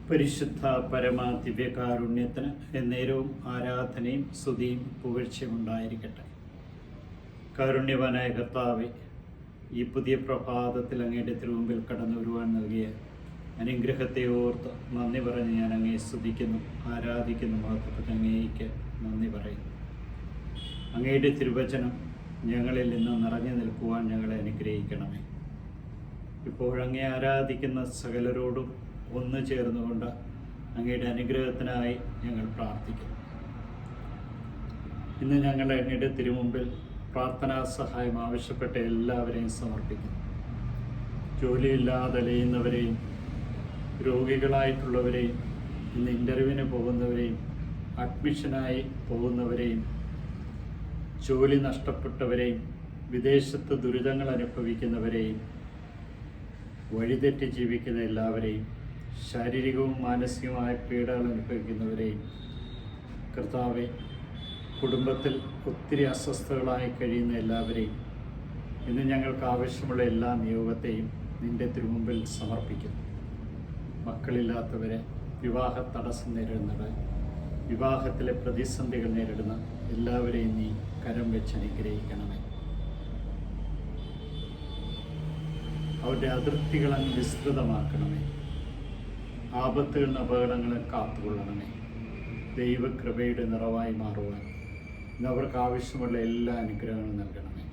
പരിശുദ്ധ പരമ ദിവ്യകാരുണ്യത്തിന് എന്നേരവും ആരാധനയും സ്തുതിയും പുകഴ്ചയും ഉണ്ടായിരിക്കട്ടെ. കാരുണ്യവാനായ കർത്താവേ, ഈ പുതിയ പ്രഭാതത്തിൽ അങ്ങയുടെ തിരുമുമ്പിൽ കടന്നു വരുവാൻ നൽകിയ അനുഗ്രഹത്തെ ഓർത്ത് നന്ദി പറഞ്ഞ് ഞാൻ അങ്ങയെ സ്തുതിക്കുന്നു, ആരാധിക്കുന്നു. മഹത്വപ്പെട്ട അങ്ങേയ്ക്ക് നന്ദി പറയുന്നു. അങ്ങയുടെ തിരുവചനം ഞങ്ങളിൽ നിന്ന് നിറഞ്ഞു നിൽക്കുവാൻ ഞങ്ങളെ അനുഗ്രഹിക്കണമേ. ഇപ്പോഴങ്ങേ ആരാധിക്കുന്ന സകലരോടും ഒന്നു ചേർന്നുകൊണ്ട് അങ്ങയുടെ അനുഗ്രഹത്തിനായി ഞങ്ങൾ പ്രാർത്ഥിക്കുന്നു. ഇന്ന് ഞങ്ങൾ അങ്ങയുടെ തിരുമുമ്പിൽ പ്രാർത്ഥനാ സഹായം ആവശ്യപ്പെട്ട എല്ലാവരെയും സമർപ്പിക്കുന്നു. ജോലിയില്ലാതെ അലയുന്നവരെയും, രോഗികളായിട്ടുള്ളവരെയും, ഇന്ന് ഇൻ്റർവ്യൂവിന് പോകുന്നവരെയും, അഡ്മിഷനായി പോകുന്നവരെയും, ജോലി നഷ്ടപ്പെട്ടവരെയും, വിദേശത്ത് ദുരിതങ്ങൾ അനുഭവിക്കുന്നവരെയും, വഴിതെറ്റി ജീവിക്കുന്ന എല്ലാവരെയും, ശാരീരികവും മാനസികവുമായ പീഡകൾ അനുഭവിക്കുന്നവരെയും, കർത്താവെ, കുടുംബത്തിൽ ഒത്തിരി അസ്വസ്ഥകളായി കഴിയുന്ന എല്ലാവരെയും, ഇന്ന് ഞങ്ങൾക്ക് ആവശ്യമുള്ള എല്ലാ നിയോഗത്തെയും നിൻ്റെ തിരുമുമ്പിൽ സമർപ്പിക്കുന്നു. മക്കളില്ലാത്തവരെ, വിവാഹ തടസ്സം നേരിടുന്നവർ, വിവാഹത്തിലെ പ്രതിസന്ധികൾ നേരിടുന്ന എല്ലാവരെയും നീ കരം വെച്ച് അനുഗ്രഹിക്കണമേ. അവരുടെ അതിർത്തികൾ അങ്ങ് വിസ്തൃതമാക്കണമേ. ആപത്തുകളിൽ നിന്ന് അപകടങ്ങളെ കാത്തുകൊള്ളണമേ. ദൈവകൃപയുടെ നിറവായി മാറുവാൻ ഇന്ന് അവർക്ക് ആവശ്യമുള്ള എല്ലാ അനുഗ്രഹങ്ങളും നൽകണമേ.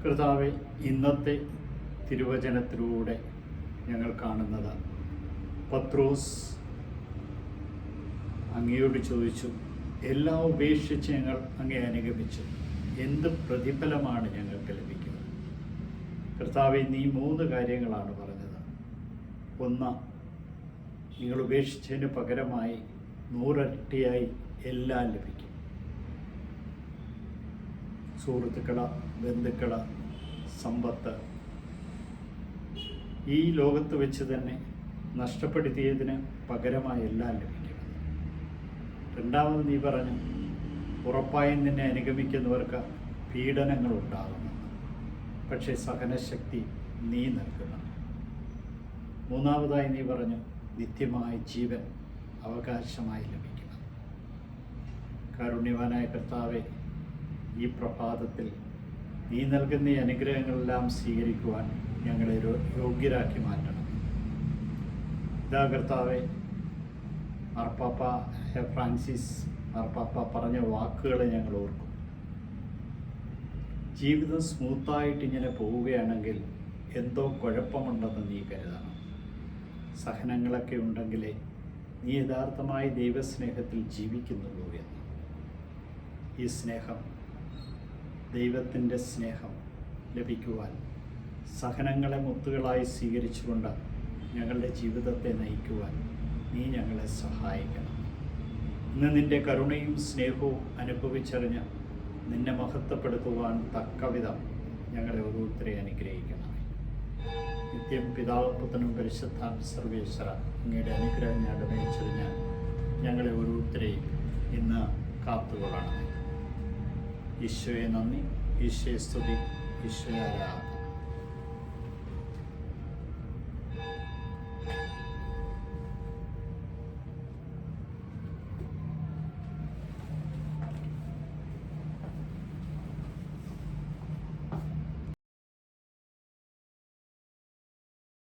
കർത്താവെ, ഇന്നത്തെ തിരുവചനത്തിലൂടെ ഞങ്ങൾ കാണുന്നത്, പത്രോസ് അങ്ങയോട് ചോദിച്ചു, എല്ലാം ഉപേക്ഷിച്ച് ഞങ്ങൾ അങ്ങേ അനുഗമിച്ചു, എന്ത് പ്രതിഫലമാണ് ഞങ്ങൾക്ക് ലഭിക്കുന്നത്? കർത്താവെ, നീ 3 കാര്യങ്ങളാണ് പറഞ്ഞത്. ഒന്ന്, നിങ്ങൾ ഉപേക്ഷിച്ചതിന് പകരമായി 100 ഇരട്ടിയായി എല്ലാം ലഭിക്കും. സുഹൃത്തുക്കള്, ബന്ധുക്കള്, സമ്പത്ത്, ഈ ലോകത്ത് വെച്ച് തന്നെ നഷ്ടപ്പെടുത്തിയതിന് പകരമായി എല്ലാം ലഭിക്കും. രണ്ടാമത് നീ പറഞ്ഞു, ഉറപ്പായും നിന്നെ അനുഗമിക്കുന്നവർക്ക് പീഡനങ്ങളുണ്ടാകുമെന്ന്, പക്ഷേ സഹനശക്തി നീ നൽകുന്നു. മൂന്നാമതായി നീ പറഞ്ഞു, നിത്യമായ ജീവൻ അവകാശമായി ലഭിക്കണം. കാരുണ്യവാനായ കർത്താവെ, ഈ പ്രഭാതത്തിൽ നീ നൽകുന്ന ഈ അനുഗ്രഹങ്ങളെല്ലാം സ്വീകരിക്കുവാൻ ഞങ്ങളെ യോഗ്യരാക്കി മാറ്റണം. ഇതാ കർത്താവെ, മാർപ്പാപ്പ ഫ്രാൻസിസ് മാർപ്പാപ്പ പറഞ്ഞ വാക്കുകളെ ഞങ്ങൾ ഓർക്കും. ജീവിതം സ്മൂത്തായിട്ട് ഇങ്ങനെ പോവുകയാണെങ്കിൽ എന്തോ കുഴപ്പമുണ്ടെന്ന് നീ കരുതണം. സഹനങ്ങളൊക്കെ ഉണ്ടെങ്കിലേ നീ യഥാർത്ഥമായി ദൈവസ്നേഹത്തിൽ ജീവിക്കുന്നുള്ളൂ എന്ന്. ഈ സ്നേഹം, ദൈവത്തിൻ്റെ സ്നേഹം ലഭിക്കുവാൻ സഹനങ്ങളെ മുത്തുകളായി സ്വീകരിച്ചുകൊണ്ട് ഞങ്ങളുടെ ജീവിതത്തെ നയിക്കുവാൻ നീ ഞങ്ങളെ സഹായിക്കണം. ഇന്ന് നിൻ്റെ കരുണയും സ്നേഹവും അനുഭവിച്ചറിഞ്ഞ് നിന്നെ മഹത്വപ്പെടുത്തുവാൻ തക്കവിധം ഞങ്ങളെ ഓരോരുത്തരെ അനുഗ്രഹിക്കണം. നിത്യം പിതാവ്, പുത്രനും പരിശുദ്ധാത്മാ സർവേശ്വര അങ്ങയുടെ അനുഗ്രഹം ഞങ്ങളുടെ മേച്ചറിഞ്ഞാൽ ഞങ്ങളെ ഓരോരുത്തരെയും ഇന്ന് കാത്തുകൊള്ളണമേ. ഈശോയെ നന്ദി, ഈശോയെ സ്തുതി, ഈശോയെ ആരാധന.